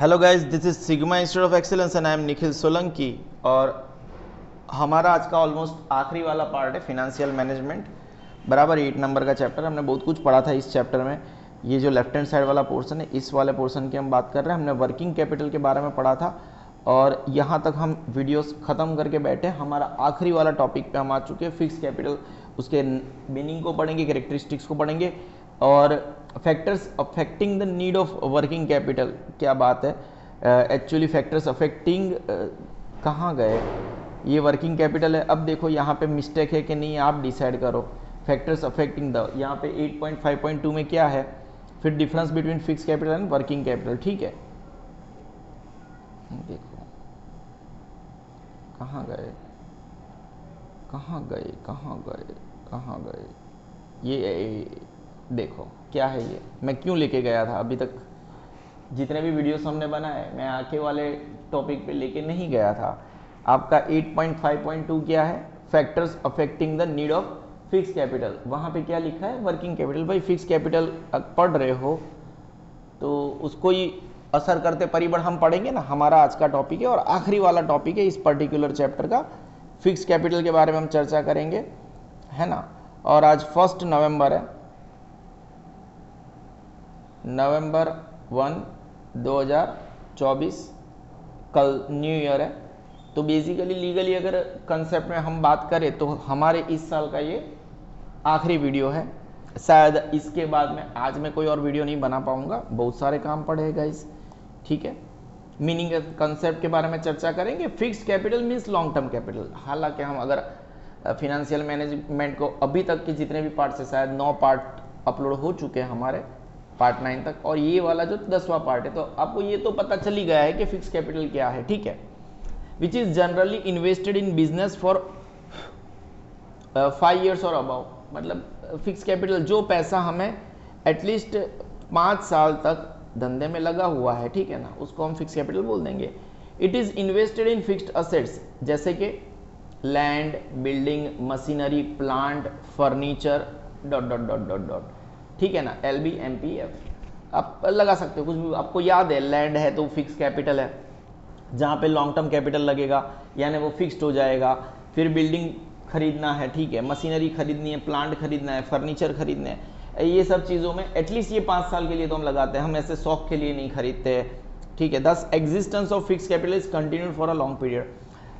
Hello guys, this is sigma institute of excellence and I am Nikhil Solanki. और हमारा आज का ऑलमोस्ट आखिरी वाला पार्ट है फिनेंशियल मैनेजमेंट, बराबर 8 नंबर का चैप्टर। हमने बहुत कुछ पढ़ा था इस चैप्टर में। ये जो लेफ्ट हैंड साइड वाला पोर्शन है, इस वाले पोर्शन की हम बात कर रहे हैं। हमने वर्किंग कैपिटल के बारे में पढ़ा था और यहाँ तक हम वीडियोस ख़त्म करके बैठे। हमारा आखिरी वाला टॉपिक पे हम आ चुके हैं, फिक्स कैपिटल। उसके मीनिंग को पढ़ेंगे, कैरेक्टरिस्टिक्स को पढ़ेंगे और factors affecting the need of working capital. क्या बात है, एक्चुअली फैक्टर्स अफेक्टिंग कहाँ गए, ये वर्किंग कैपिटल है। अब देखो यहाँ पे मिस्टेक है कि नहीं, आप डिसाइड करो। फैक्टर्स अफेक्टिंग द, यहाँ पे 8.5.2 में क्या है, फिर difference between fix capital and working capital. ठीक है, देखो कहाँ गए कहाँ गए कहाँ गए कहाँ गए, ये देखो क्या है ये, मैं क्यों लेके गया था। अभी तक जितने भी वीडियोस हमने बनाए, मैं आगे वाले टॉपिक पे लेके नहीं गया था। आपका 8.5.2 क्या है, factors affecting the need of fix capital. वहाँ पे क्या लिखा है, वर्किंग कैपिटल। भाई फिक्स कैपिटल पढ़ रहे हो तो उसको ही असर करते परिबल हम पढ़ेंगे ना। हमारा आज का टॉपिक है और आखिरी वाला टॉपिक है इस पर्टिकुलर चैप्टर का, फिक्स कैपिटल के बारे में हम चर्चा करेंगे, है ना। और आज 1 नवंबर है, नवंबर 1, 2024, कल न्यू ईयर है। तो बेसिकली लीगली अगर कंसेप्ट में हम बात करें तो हमारे इस साल का ये आखिरी वीडियो है। शायद इसके बाद में आज मैं कोई और वीडियो नहीं बना पाऊंगा, बहुत सारे काम पड़े हैं गाइस। ठीक है, मीनिंग कंसेप्ट के बारे में चर्चा करेंगे। Fixed capital means long term capital. हालांकि हम अगर फिनेंशियल मैनेजमेंट को अभी तक के जितने भी पार्ट से, शायद 9 पार्ट अपलोड हो चुके हैं हमारे, पार्ट 9 तक, और ये वाला जो 10वां पार्ट है, तो आपको ये तो पता चल ही गया है कि फिक्स कैपिटल क्या है। ठीक है, which is generally invested in business for 5 years और अबाउ। मतलब फिक्स कैपिटल जो पैसा हमें एटलीस्ट 5 साल तक धंधे में लगा हुआ है, ठीक है ना, उसको हम फिक्स कैपिटल बोल देंगे। It is invested in fixed assets, जैसे कि land, building, machinery, plant, furniture, dot dot dot dot dot. ठीक है ना, LB MPF आप लगा सकते हो कुछ भी आपको याद है। लैंड है तो फिक्स कैपिटल है, जहाँ पे लॉन्ग टर्म कैपिटल लगेगा, यानी वो फिक्स्ड हो जाएगा। फिर बिल्डिंग खरीदना है, ठीक है, मशीनरी खरीदनी है, प्लांट खरीदना है, फर्नीचर खरीदना है, ये सब चीज़ों में एटलीस्ट ये 5 साल के लिए तो हम लगाते हैं, हम ऐसे शौक के लिए नहीं खरीदते हैं। ठीक है, दस existence of fix capital is continued for a long period.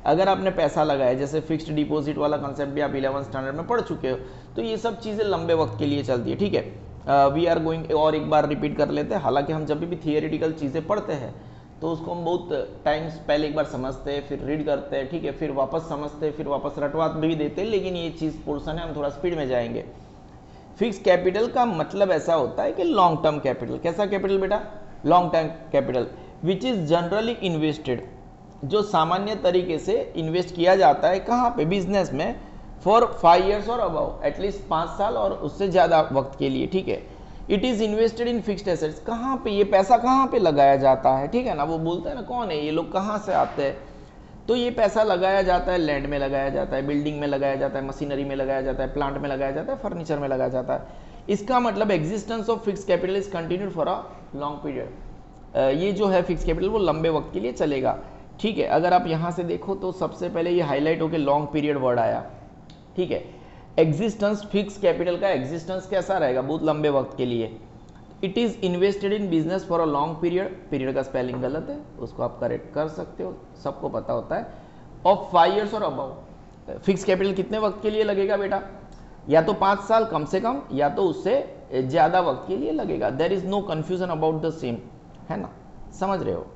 अगर आपने पैसा लगाया, जैसे फिक्स्ड डिपॉजिट वाला कंसेप्ट भी आप 11th स्टैंडर्ड में पढ़ चुके हो, तो ये सब चीज़ें लंबे वक्त के लिए चलती है। ठीक है, वी आर गोइंग, और एक बार रिपीट कर लेते हैं। हालांकि हम जब भी थियोरेटिकल चीज़ें पढ़ते हैं तो उसको हम बहुत टाइम्स पहले एक बार समझते हैं, फिर रीड करते हैं, ठीक है, फिर वापस समझते हैं, फिर वापस रटवा भी देते हैं, लेकिन ये चीज़ पोर्शन है, हम थोड़ा स्पीड में जाएंगे। फिक्स कैपिटल का मतलब ऐसा होता है कि लॉन्ग टर्म कैपिटल। कैसा कैपिटल बेटा, long term capital, which is generally invested, जो सामान्य तरीके से इन्वेस्ट किया जाता है कहाँ पे, बिजनेस में, फॉर 5 years और अबाउ, एटलीस्ट 5 साल और उससे ज़्यादा वक्त के लिए। ठीक है, it is invested in fixed assets, कहाँ पे ये पैसा कहाँ पे लगाया जाता है। ठीक है ना, वो बोलते हैं ना कौन है ये लोग, कहाँ से आते हैं, तो ये पैसा लगाया जाता है, लैंड में लगाया जाता है, बिल्डिंग में लगाया जाता है, मशीनरी में लगाया जाता है, प्लांट में लगाया जाता है, फर्नीचर में लगाया जाता है। इसका मतलब existence of fix capital is continued for a long period. ये जो है फिक्स कैपिटल वो लंबे वक्त के लिए चलेगा। ठीक है, अगर आप यहाँ से देखो तो सबसे पहले ये हाईलाइट होकर लॉन्ग पीरियड वर्ड आया। ठीक है, एग्जिस्टेंस, फिक्स कैपिटल का एग्जिस्टेंस कैसा रहेगा, बहुत लंबे वक्त के लिए। It is invested in business for a long period, period का स्पेलिंग गलत है, उसको आप करेक्ट कर सकते हो, सबको पता होता है। ऑफ 5 years और अबाउ, फिक्स कैपिटल कितने वक्त के लिए लगेगा बेटा, या तो 5 साल कम से कम, या तो उससे ज्यादा वक्त के लिए लगेगा। There is no confusion about the same, है ना, समझ रहे हो,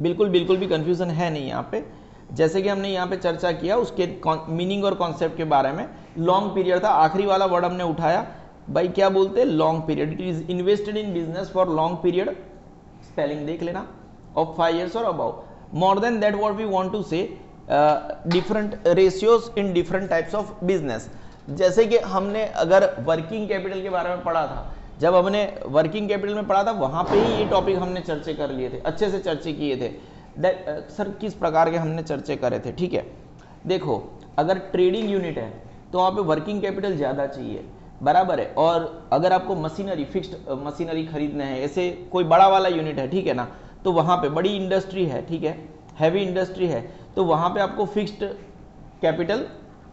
बिल्कुल बिल्कुल भी कंफ्यूजन है नहीं यहाँ पे। जैसे कि हमने यहाँ पे चर्चा किया उसके मीनिंग और कॉन्सेप्ट के बारे में। लॉन्ग पीरियड था, आखिरी वाला वर्ड हमने उठाया, भाई क्या बोलते हैं, long period. It is invested in business for long period, spelling देख लेना, ऑफ 5 years और above. More than that what we want to say, different ratios in different types of business. जैसे कि हमने अगर वर्किंग कैपिटल के बारे में पढ़ा था, जब हमने वर्किंग कैपिटल में पढ़ा था वहां पे ही ये टॉपिक हमने चर्चे कर लिए थे, अच्छे से चर्चे किए थे। सर किस प्रकार के हमने चर्चे करे थे। ठीक है, देखो अगर ट्रेडिंग यूनिट है तो वहाँ पे वर्किंग कैपिटल ज़्यादा चाहिए, बराबर है। और अगर आपको मशीनरी, फिक्स्ड मशीनरी खरीदना है, ऐसे कोई बड़ा वाला यूनिट है, ठीक है ना, तो वहां पे बड़ी इंडस्ट्री है, ठीक है, हैवी इंडस्ट्री है, तो वहां पे आपको फिक्स्ड कैपिटल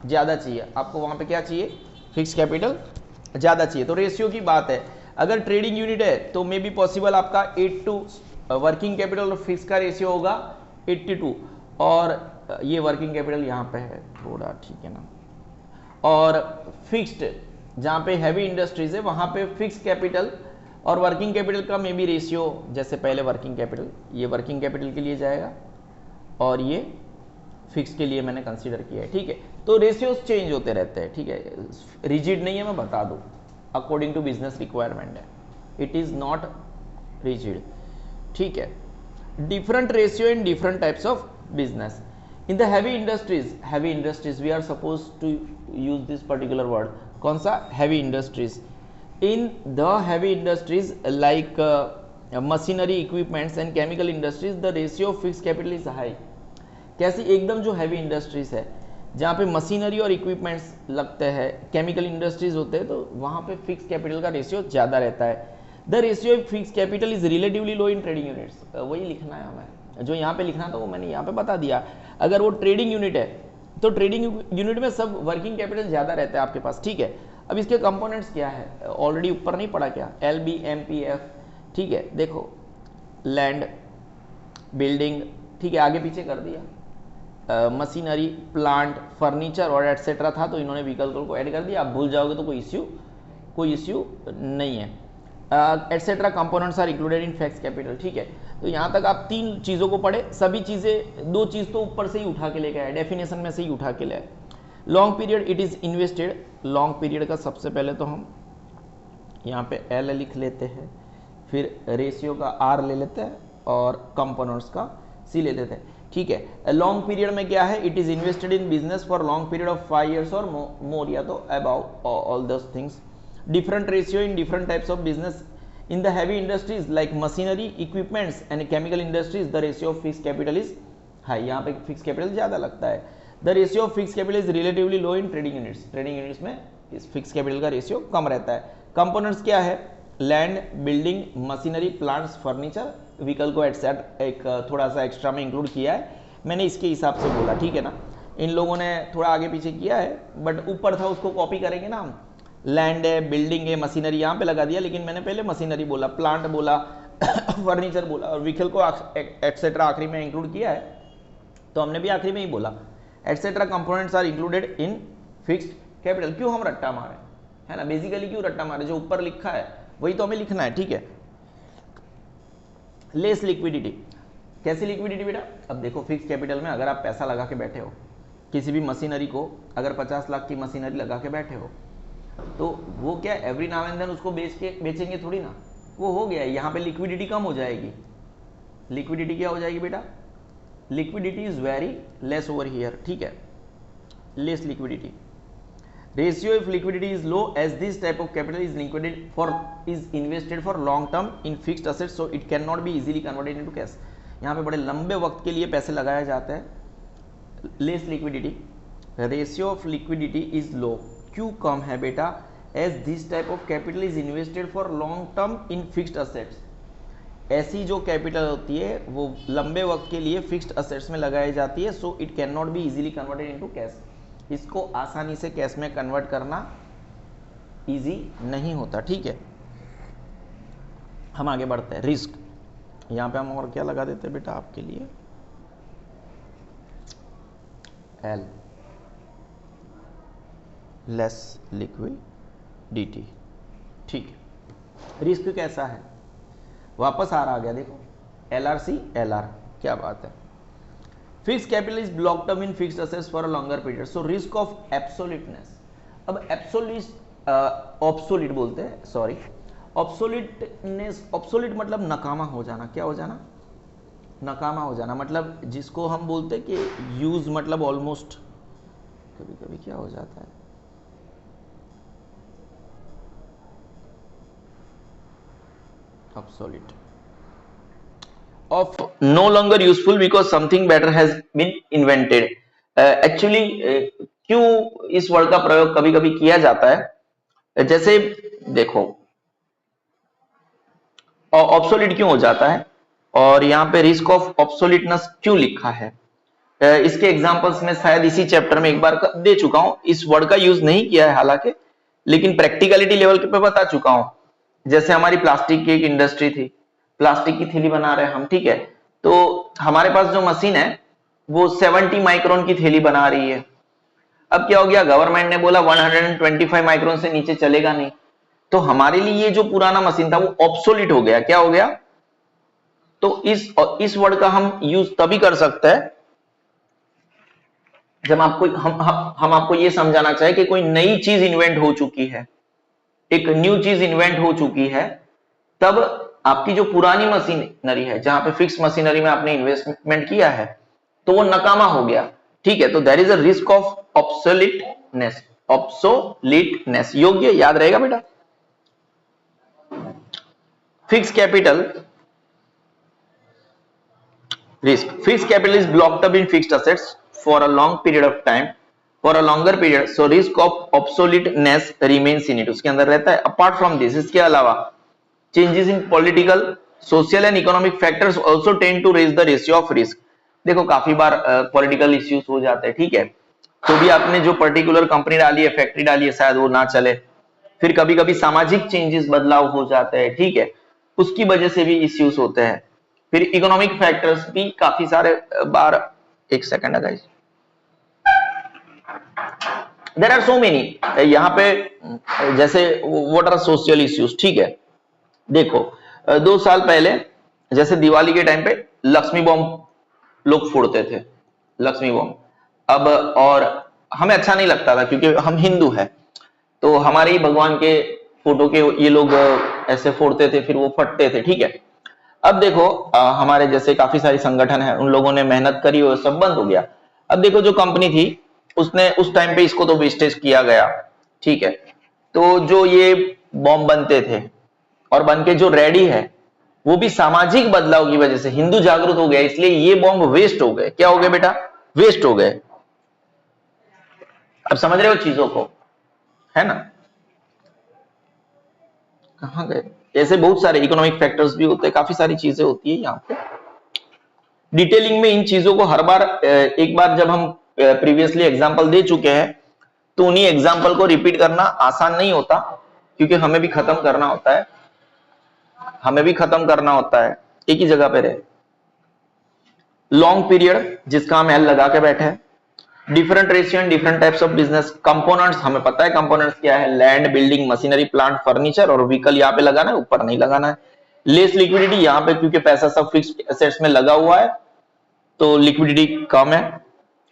ज्यादा चाहिए, आपको वहां पे क्या चाहिए, फिक्स कैपिटल ज्यादा चाहिए। तो रेशियो की बात है, अगर ट्रेडिंग यूनिट है तो मे बी पॉसिबल आपका 8 टू वर्किंग कैपिटल और फिक्स का रेशियो होगा 82, और ये वर्किंग कैपिटल यहाँ पे है थोड़ा, ठीक है ना, और फिक्स्ड जहाँ पे हैवी इंडस्ट्रीज है वहाँ पे फिक्स कैपिटल और वर्किंग कैपिटल का मे बी रेशियो, जैसे पहले वर्किंग कैपिटल, ये वर्किंग कैपिटल के लिए जाएगा और ये फिक्स के लिए मैंने कंसीडर किया है, ठीक है। तो रेशियोज चेंज होते रहते हैं, ठीक है, रिजिड नहीं है, मैं बता दूं, अकॉर्डिंग टू बिजनेस रिक्वायरमेंट है, इट इज नॉट रिजिड, ठीक है। Different ratio in different types of business. In the heavy industries we are suppose to use this particular word, कौन सा, heavy industries. In the heavy industries like machinery equipments and chemical industries the ratio of fix capital is high. कैसी, एकदम जो heavy industries है जहाँ पे machinery और equipments लगते हैं, केमिकल इंडस्ट्रीज होते हैं, तो वहाँ पे फिक्स कैपिटल का रेशियो ज़्यादा रहता है। The ratio of fix capital is relatively low in trading units, वही लिखना है हमें, जो यहाँ पे लिखना था वो मैंने यहाँ पे बता दिया। अगर वो ट्रेडिंग यूनिट है तो ट्रेडिंग यूनिट में सब वर्किंग कैपिटल ज़्यादा रहता है आपके पास, ठीक है। अब इसके कंपोनेंट्स क्या है, ऑलरेडी ऊपर नहीं पड़ा क्या, LBMPF, ठीक है, देखो लैंड, बिल्डिंग, ठीक है, आगे पीछे कर दिया, मशीनरी, प्लांट, फर्नीचर और एटसेट्रा था, तो इन्होंने व्हीकल को ऐड कर दिया। आप भूल जाओगे तो कोई इश्यू नहीं है। Etcetera components are included in fix capital, ठीक है। तो यहाँ तक आप 3 चीज़ों को पढ़े, सभी चीज़ें, 2 चीज़ तो ऊपर से ही उठा के लेके आए, डेफिनेशन में से ही उठा के ले आए। Long period it is invested, long period का सबसे पहले तो हम यहाँ पे L लिख लेते हैं, फिर रेशियो का R ले लेते हैं और कंपोनेंट्स का C ले लेते हैं, ठीक है। लॉन्ग पीरियड में क्या है, it is invested in business for long period of 5 years और मोर, या तो about all those things. Different ratio in different types of business. In the heavy industries like machinery equipments and chemical industries the ratio of fix capital is high, यहाँ पे fix capital ज्यादा लगता है। The ratio of fix capital is relatively low in trading units, trading units में इस fix capital का ratio कम रहता है। कंपोनेंट्स क्या है, land, building, machinery, plants, furniture, vehicle को एटसेट एक थोड़ा सा एक्स्ट्रा में इंक्लूड किया है, मैंने इसके हिसाब से बोला, ठीक है ना। इन लोगों ने थोड़ा आगे पीछे किया है, बट ऊपर था उसको कॉपी करेंगे ना हम, लैंड है, बिल्डिंग है, मशीनरी यहाँ पे लगा दिया, लेकिन मैंने पहले मशीनरी बोला, प्लांट बोला, फर्नीचर बोला और व्हीकल को एटसेट्रा आखिरी में इंक्लूड किया है, तो हमने भी आखिरी में ही बोला etcetera components are included in fixed capital. क्यों हम रट्टा मारे, है ना, बेसिकली क्यों रट्टा मारे, जो ऊपर लिखा है वही तो हमें लिखना है, ठीक है। लेस लिक्विडिटी, कैसी लिक्विडिटी बेटा, अब देखो फिक्स कैपिटल में अगर आप पैसा लगा के बैठे हो, किसी भी मशीनरी को अगर 50 लाख की मशीनरी लगा के बैठे हो, तो वो क्या एवरी नाउ एंड देन उसको बेचेंगे थोड़ी ना, वो हो गया, यहाँ पे लिक्विडिटी कम हो जाएगी। लिक्विडिटी क्या हो जाएगी बेटा, liquidity is very less over here, ठीक है, less liquidity. Ratio of liquidity is low as this type of capital is invested for long term in fixed assets, so it cannot be easily converted into cash। यहाँ पे बड़े लंबे वक्त के लिए पैसे लगाए जाते हैं। Less liquidity, ratio of liquidity is low, क्यों कम है बेटा, as this type of capital is invested for long term in fixed assets. ऐसी जो कैपिटल होती है वो लंबे वक्त के लिए फिक्स्ड असेट्स में लगाई जाती है, so it can not be easily converted into cash. इसको आसानी से कैश में कन्वर्ट करना इजी नहीं होता, ठीक है। हम आगे बढ़ते हैं, रिस्क, यहां पे हम और क्या लगा देते हैं बेटा आपके लिए, L, लेस लिक्विडिटी, ठीक है। रिस्क कैसा है, वापस आ गया, देखो LRC LR, क्या बात है। Fix capital is block term in fixed assets for a longer period, so risk of absoluteness. अब ऑब्सोलीट बोलते हैं, सॉरी, ऑब्सोलीटनेस, ऑब्सोलीट मतलब नकामा हो जाना, क्या हो जाना, नकामा हो जाना, मतलब जिसको हम बोलते हैं कि यूज मतलब ऑलमोस्ट, कभी कभी क्या हो जाता है, obsolete, of no longer useful because something better has been invented। Actually क्यों इस वर्ड का प्रयोग कभी कभी किया जाता है, जैसे देखो ऑब्सोलीट क्यों हो जाता है, और यहाँ पे रिस्क ऑफ ऑब्सोलीटनेस क्यों लिखा है? इसके एग्जांपल्स में शायद इसी चैप्टर में एक बार दे चुका हूं, इस वर्ड का यूज नहीं किया है हालांकि, लेकिन प्रैक्टिकलिटी लेवल पे बता चुका हूं। जैसे हमारी प्लास्टिक की एक इंडस्ट्री थी, प्लास्टिक की थैली बना रहे हैं हम, ठीक है, तो हमारे पास जो मशीन है वो 70 माइक्रोन की थैली बना रही है। अब क्या हो गया, गवर्नमेंट ने बोला 125 माइक्रोन से नीचे चलेगा नहीं, तो हमारे लिए ये जो पुराना मशीन था वो ऑब्सोलीट हो गया। क्या हो गया? तो इस वर्ड का हम यूज तभी कर सकते हैं जब आपको हम आपको ये समझाना चाहे कि कोई नई चीज इन्वेंट हो चुकी है, एक न्यू चीज इन्वेंट हो चुकी है, तब आपकी जो पुरानी मशीनरी है जहां पे फिक्स मशीनरी में आपने इन्वेस्टमेंट किया है तो वो नकामा हो गया, ठीक है, तो there is a risk of obsoleteness. Obsoleteness योग्य याद रहेगा बेटा। Fix capital risk. Fixed capital is blocked up in fixed assets for a long period of time, for a longer period, so risk of obsoleteness remains in it. उसके अंदर रहता है। Apart from this, इसके अलावा changes in political, social and economic factors also tend to raise the ratio of risk. देखो काफी बार political issues हो जाते हैं, ठीक है, तो भी आपने जो पर्टिकुलर कंपनी डाली है, फैक्ट्री डाली है, शायद वो ना चले। फिर कभी कभी सामाजिक चेंजेस, बदलाव हो जाते हैं, ठीक है, उसकी वजह से भी इश्यूज होते हैं। फिर इकोनॉमिक फैक्टर्स भी काफी सारे बार, एक second guys, there are so many यहाँ पे, जैसे व्हाट आर सोशल इश्यूज, ठीक है, देखो 2 साल पहले जैसे दिवाली के टाइम पे लक्ष्मी बॉम्ब लोग फोड़ते थे, लक्ष्मी बॉम्ब। अब और हमें अच्छा नहीं लगता था क्योंकि हम हिंदू हैं, तो हमारे ही भगवान के फोटो के ये लोग ऐसे फोड़ते थे, फिर वो फटते थे, ठीक है। अब देखो हमारे जैसे काफी सारी संगठन है, उन लोगों ने मेहनत करी और सब बंद हो गया। अब देखो जो कंपनी थी उसने उस टाइम पे इसको तो वेस्टेज किया गया, ठीक है, तो जो ये बॉम्ब बनते थे और बन के जो रेडी है वो भी सामाजिक बदलाव की वजह से हिंदू जागरूक हो गया, इसलिए ये बॉम्ब वेस्ट हो गए। क्या हो गए बेटा? वेस्ट हो गए। अब समझ रहे हो चीजों को, है ना? कहां गए? ऐसे बहुत सारे इकोनॉमिक फैक्टर्स भी होते हैं, काफी सारी चीजें होती है यहाँ पे। डिटेलिंग में इन चीजों को हर बार, एक बार जब हम प्रीवियसली एग्जांपल दे चुके हैं तो उन्हीं एग्जांपल को रिपीट करना आसान नहीं होता, क्योंकि हमें भी खत्म करना होता है, हमें भी खत्म करना होता है, एक ही जगह पे रहे। लॉन्ग पीरियड जिसका हम एल लगा के बैठे हैं, different ratio and different types of business. Components हमें पता है कंपोनेंट्स क्या है, land, building, machinery, plant, furniture, और व्हीकल यहाँ पे लगाना है, ऊपर नहीं लगाना है। लेस लिक्विडिटी यहाँ पे क्योंकि पैसा सब फिक्स्ड एसेट्स में लगा हुआ है तो लिक्विडिटी कम है।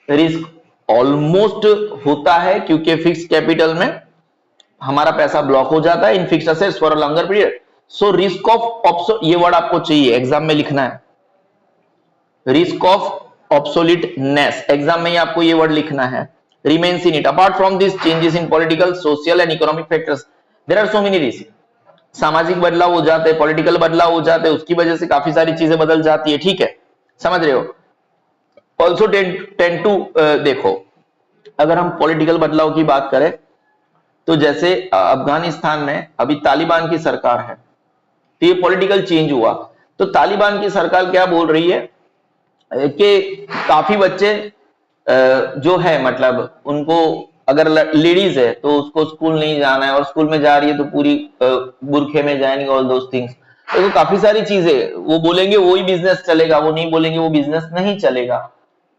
रिस्क ऑलमोस्ट होता है क्योंकि फिक्स कैपिटल में हमारा पैसा ब्लॉक हो जाता है in fixed assets for a longer period. So risk of, ये वर्ड आपको चाहिए एग्जाम में लिखना है, रिस्क ऑफ ऑब्सोलीटनेस, एग्जाम में ही आपको ये वर्ड लिखना है, remains in it. Apart from this changes in political, social and economic factors, there are so many risk. सामाजिक बदलाव हो जाते हैं, पॉलिटिकल बदलाव हो जाते हैं, उसकी वजह से काफी सारी चीजें बदल जाती है, ठीक है, समझ रहे हो। ऑल्सो टेंड टू, देखो अगर हम पॉलिटिकल बदलाव की बात करें तो जैसे अफगानिस्तान में अभी तालिबान की सरकार है, तो ये पॉलिटिकल चेंज हुआ, तो तालिबान की सरकार क्या बोल रही है कि काफी बच्चे जो है, मतलब उनको अगर लेडीज है तो उसको स्कूल नहीं जाना है, और स्कूल में जा रही है तो पूरी बुरखे में जाएंगे, ऑल दोस थिंग्स। तो काफी सारी चीजें वो बोलेंगे वही बिजनेस चलेगा, वो नहीं बोलेंगे वो बिजनेस नहीं चलेगा,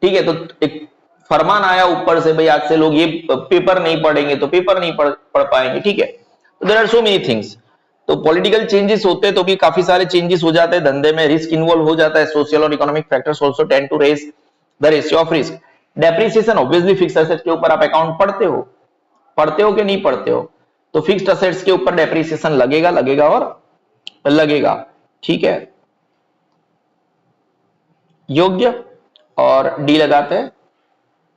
ठीक है। तो एक फरमान आया ऊपर से, भाई आज से लोग ये पेपर नहीं पढ़ेंगे तो पेपर नहीं पढ़ पाएंगे, ठीक है। तो there are so many things. तो पॉलिटिकल चेंजेस होते हैं तो भी काफी सारे चेंजेस हो जाते हैं, धंधे में रिस्क इन्वॉल्व हो जाता है, सोशल और economic factors also tend to raise the ratio of risk. Depreciation obviously fixed asset के ऊपर आप अकाउंट पढ़ते हो कि नहीं पढ़ते हो, तो फिक्स्ड एसेट्स के ऊपर डेप्रिसिएशन लगेगा लगेगा और लगेगा, ठीक है, योग्य। और डी लगाते हैं,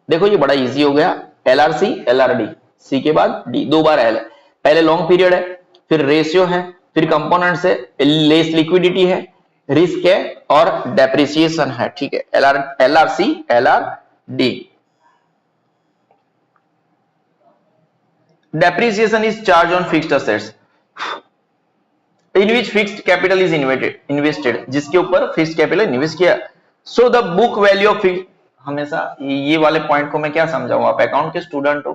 देखो ये बड़ा इजी हो गया, एलआरसी एलआरडी, सी के बाद डी, 2 बार एल है, पहले लॉन्ग पीरियड है, फिर रेशियो है, फिर कंपोनेंट्स है, लेस लिक्विडिटी है, रिस्क है और डेप्रिसिएशन है, ठीक है, LRC LRD. Depreciation is charge on fixed assets, in which fixed capital is invested, जिसके ऊपर फिक्स्ड कैपिटल इन्वेस्ट किया। सो the book value of fix, हमेशा ये वाले पॉइंट को मैं क्या समझाऊं, आप अकाउंट के स्टूडेंट हो,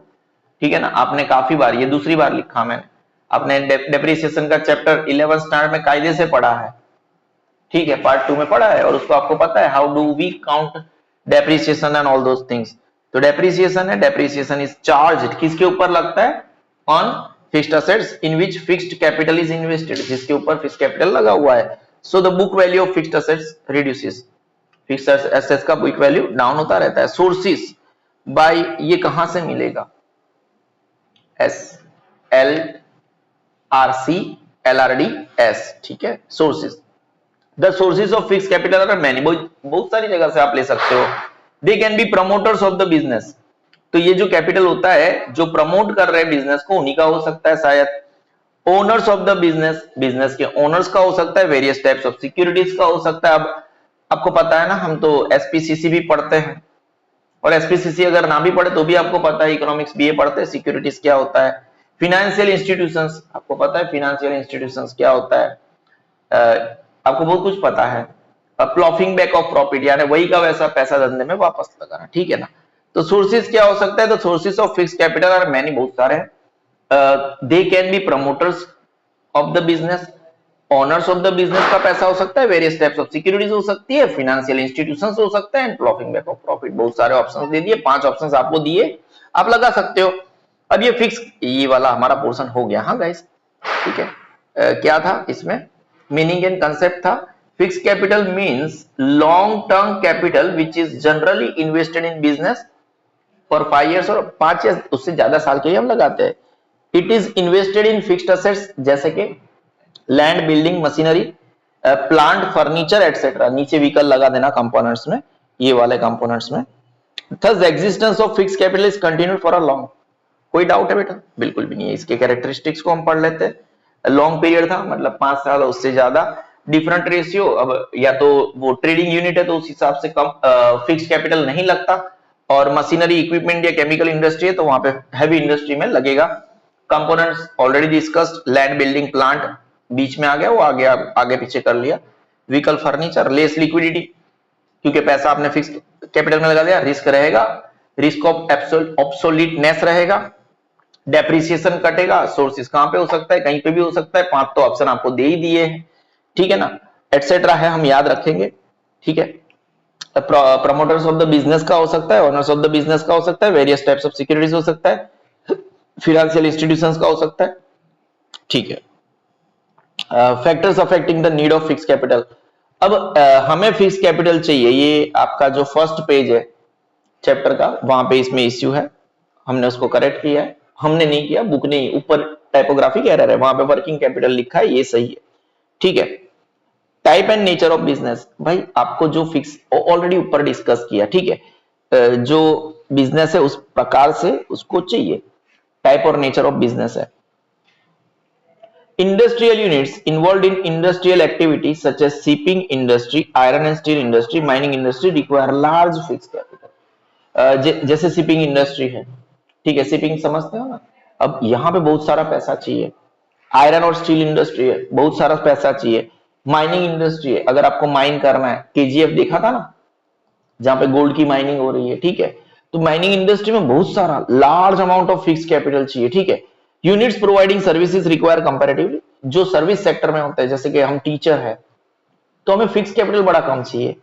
ठीक है ना, आपने काफी बार, ये दूसरी बार लिखा मैंने, आपने डेप्रिसिएशन का चैप्टर 11 स्टैंडर्ड में कायदे से पढ़ा है, ठीक है, पार्ट 2 में पढ़ा है, और उसको आपको पता है how do we count depreciation and all those things. तो डेप्रिसिएशन है, डेप्रिसिएशन इज चार्ज किसके ऊपर लगता है, on fixed assets in which fixed capital is invested, जिसके ऊपर फिक्स्ड कैपिटल लगा हुआ है। So the book value of fixed assets reduces, fixed assets का बुक वैल्यू डाउन होता रहता है। सोर्सेस बाय, ये कहां से मिलेगा, S L R C L R D S, ठीक है, sources. The sources of fix capital R many, बहुत सारी जगह से आप ले सकते हो। They can be promoters of the business, तो ये जो कैपिटल होता है जो प्रमोट कर रहे हैं बिजनेस को, उन्हीं का हो सकता है शायद। Owners of the business, business के ओनर्स का हो सकता है। वेरियस टाइप्स ऑफ सिक्योरिटीज का हो सकता है। अब आपको पता है ना, हम तो एसपीसीसी भी पढ़ते हैं, और एसपीसीसी अगर ना भी पढ़े तो भी आपको पता है, इकोनॉमिक्स बीए पढ़ते हैं, सिक्योरिटीज क्या होता है। फिनेंशियल इंस्टीट्यूशंस, आपको पता है फिनेंशियल इंस्टीट्यूशंस क्या होता है, आपको बहुत कुछ पता है। प्लॉफिंग बैक ऑफ प्रॉफिट, यानी वही का वैसा पैसा धंधे में वापस लगाना, ठीक है ना। तो सोर्सेज क्या हो सकता है, तो sources of fix capital R many, बहुत सारे हैं। They can be promoters of the business, owners of the business का पैसा हो सकता है, वेरियस टाइप्स ऑफ सिक्योरिटीज हो सकती है, फाइनेंशियल इंस्टीट्यूशंस हो सकता है, एंड प्लॉफिंग बैक ऑफ प्रॉफिट। बहुत सारे ऑप्शंस दे दिए, 5 ऑप्शंस आपको दिए, आप लगा सकते हो। अब ये फिक्स, ये वाला हमारा पोर्शन हो गया, हाँ गाइस, ठीक है। क्या था इसमें, मीनिंग एंड कंसेप्ट था, fix capital means long term capital which is generally invested in business for 5 years, और 5 या उससे ज्यादा साल के लिए हम लगाते हैं। It is invested in fixed assets, जैसे कि land, building, machinery, plant, furniture etcetera, नीचे व्हीकल लगा देना कंपोनेंट्स में, ये वाले कंपोनेंट्स में। Thus existence of fixed capital is continued for a long, कोई डाउट है बेटा, बिल्कुल भी नहीं है। इसके कैरेक्टरिस्टिक्स को हम पढ़ लेते हैं। लॉन्ग पीरियड था, मतलब 5 साल उससे ज्यादा। डिफरेंट रेशियो, अब या तो वो ट्रेडिंग यूनिट है तो उस हिसाब से कम फिक्स्ड कैपिटल नहीं लगता, और मशीनरी, इक्विपमेंट या केमिकल इंडस्ट्री है तो वहां पे हैवी इंडस्ट्री में लगेगा। Components already discussed, land, building, plant बीच में आ गया, वो आगे आगे पीछे कर लिया। व्हीकल, फर्नीचर, लेस लिक्विडिटी, क्योंकि पैसा आपने फिक्स कैपिटल में लगा दिया, रिस्क रहेगा, रिस्क ऑफ ऑब्सोलीटनेस रहेगा, डेप्रिसिएशन कटेगा। सोर्सेस कहां पे हो सकता है, कहीं पे भी हो सकता है, 5 तो ऑप्शन आपको दे ही दिए हैं, ठीक है ना, एटसेट्रा है, हम याद रखेंगे, ठीक है। प्रमोटर्स ऑफ द बिजनेस का हो सकता है, ओनर्स ऑफ द बिजनेस का हो सकता है, वेरियस टाइप्स ऑफ सिक्योरिटीज हो सकता है, फाइनेंशियल इंस्टीट्यूशंस का हो सकता है, ठीक है। Factors affecting the need of fix capital, अब हमें फिक्स कैपिटल चाहिए, ये आपका जो फर्स्ट पेज है चैप्टर का, वहां पे इसमें इश्यू है, हमने उसको करेक्ट किया है, हमने नहीं किया, बुक ने, ऊपर टाइपोग्राफिक एरर है, वहां पे वर्किंग कैपिटल लिखा है, ये सही है, ठीक है। Type and nature of business, भाई आपको जो फिक्स ऑलरेडी ऊपर डिस्कस किया, ठीक है, जो बिजनेस है उस प्रकार से उसको चाहिए, टाइप और नेचर ऑफ बिजनेस है। Industrial units involved in industrial activities such as shipping industry, iron and steel industry, mining industry require large fixed capital. जैसे शिपिंग इंडस्ट्री है, ठीक है, शिपिंग समझते हो ना, अब यहाँ पे बहुत सारा पैसा चाहिए। आयरन और स्टील इंडस्ट्री है, बहुत सारा पैसा चाहिए। माइनिंग इंडस्ट्री है, अगर आपको माइन करना है, केजीएफ देखा था ना, जहां पे गोल्ड की माइनिंग हो रही है, ठीक है, तो माइनिंग इंडस्ट्री में बहुत सारा large amount of fix capital चाहिए, ठीक है। Units providing services require comparatively, जो सर्विस सेक्टर में होते हैं, जैसे कि हम टीचर है तो हमें फिक्स कैपिटल बड़ा कम चाहिए।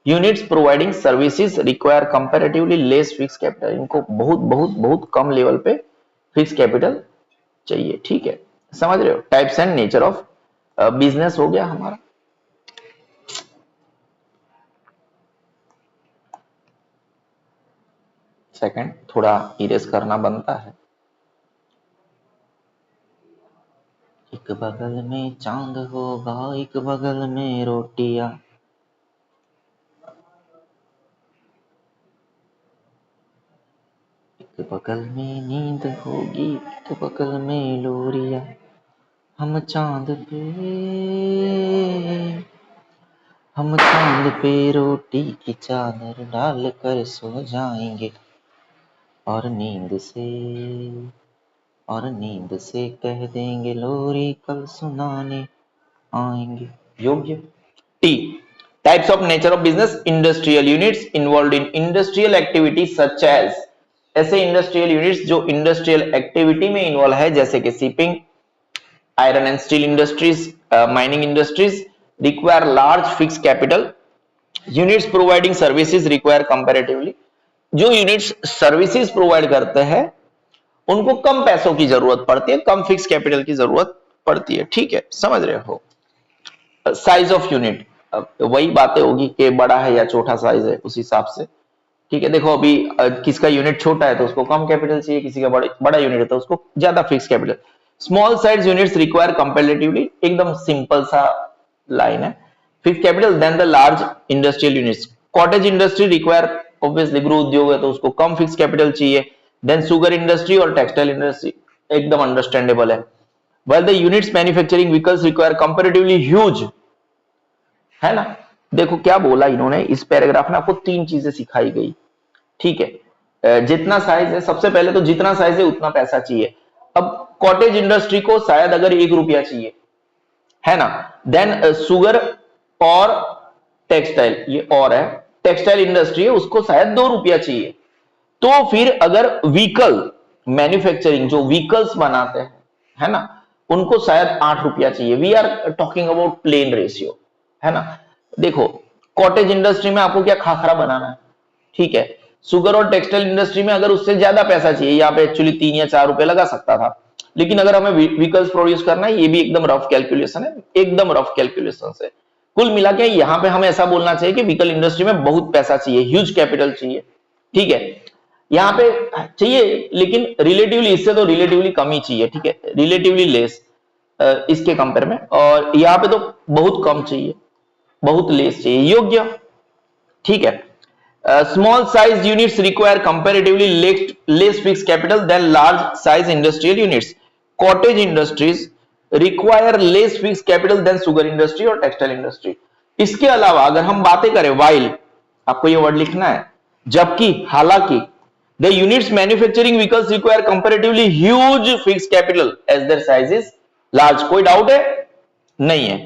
Units providing services require comparatively less fix capital, इनको बहुत बहुत बहुत कम लेवल पे फिक्स कैपिटल चाहिए, ठीक है, समझ रहे हो। Types and nature of business हो गया हमारा। सेकंड थोड़ा इरेज करना बनता है। एक बगल में चांद होगा, एक बगल में रोटियां, एक बगल में नींद होगी, एक बगल में लोरिया, हम चांद पे, हम चांद पे रोटी की चादर डाल कर सो जाएंगे, और नींद से, और नींद से कह देंगे लोरी कल सुनाने आएंगे। योग्य। T, types of nature of business, industrial units involve in industrial activity such as, ऐसे इंडस्ट्रियल यूनिट्स जो इंडस्ट्रियल एक्टिविटी में इन्वॉल्व है जैसे कि shipping, iron and steel industries, mining industries require large fix capital, units providing services require comparatively, जो units services provide करते हैं उनको कम पैसों की जरूरत पड़ती है, कम फिक्स कैपिटल की जरूरत पड़ती है। ठीक है, समझ रहे हो। साइज ऑफ यूनिट, वही बातें होगी कि बड़ा है या छोटा साइज है उस हिसाब से। ठीक है, देखो अभी किसका यूनिट छोटा है तो उसको कम कैपिटल चाहिए, किसी का बड़ा यूनिट है तो उसको ज्यादा fix capital. Small size units require comparatively, एकदम सिंपल सा लाइन है, fix capital than the large industrial units. Cottage industry require, obviously गृह उद्योग है तो उसको कम फिक्स कैपिटल चाहिए। देन सुगर इंडस्ट्री और टेक्सटाइल इंडस्ट्री एकदम अंडरस्टैंडेबल है। While the units manufacturing vehicles require comparatively huge, है ना। देखो क्या बोला इन्होंने इस पैराग्राफ में, आपको तीन चीजें सिखाई गई। ठीक है, जितना साइज है, सबसे पहले तो जितना साइज है उतना पैसा चाहिए। अब कॉटेज इंडस्ट्री को शायद अगर 1 रुपया चाहिए, है ना। देन सुगर और टेक्सटाइल, ये और है, टेक्सटाइल इंडस्ट्री है उसको शायद 2 रुपया चाहिए। तो फिर अगर व्हीकल मैन्युफैक्चरिंग, जो व्हीकल्स बनाते हैं, है ना, उनको शायद 8 रुपया चाहिए। We are talking about plain ratio, है ना। देखो कॉटेज इंडस्ट्री में आपको क्या खाखरा बनाना है, ठीक है। सुगर और टेक्सटाइल इंडस्ट्री में अगर उससे ज्यादा पैसा चाहिए, यहाँ पे एक्चुअली 3 या 4 रुपए लगा सकता था, लेकिन अगर हमें व्हीकल्स प्रोड्यूस करना है, ये भी एकदम रफ कैलकुलेशन है, एकदम रफ कैलकुलेशन है। कुल मिला के यहाँ पे हमें ऐसा बोलना चाहिए कि व्हीकल इंडस्ट्री में बहुत पैसा चाहिए, ह्यूज कैपिटल चाहिए। ठीक है, यहाँ पे चाहिए लेकिन रिलेटिवली, इससे तो रिलेटिवली कम ही चाहिए। ठीक है, रिलेटिवली लेस इसके कंपेयर में, और यहाँ पे तो बहुत कम चाहिए, बहुत लेस चाहिए। योग्य। ठीक है, small size units require comparatively less fix capital than large size industrial units. Cottage industries require less fix capital than sugar industry और टेक्सटाइल इंडस्ट्री। इसके अलावा अगर हम बातें करें, वाइल, आपको ये वर्ड लिखना है, जबकि, हालांकि, the units manufacturing vehicles require comparatively huge fixed capital as their size is large। कोई डाउट है? नहीं है।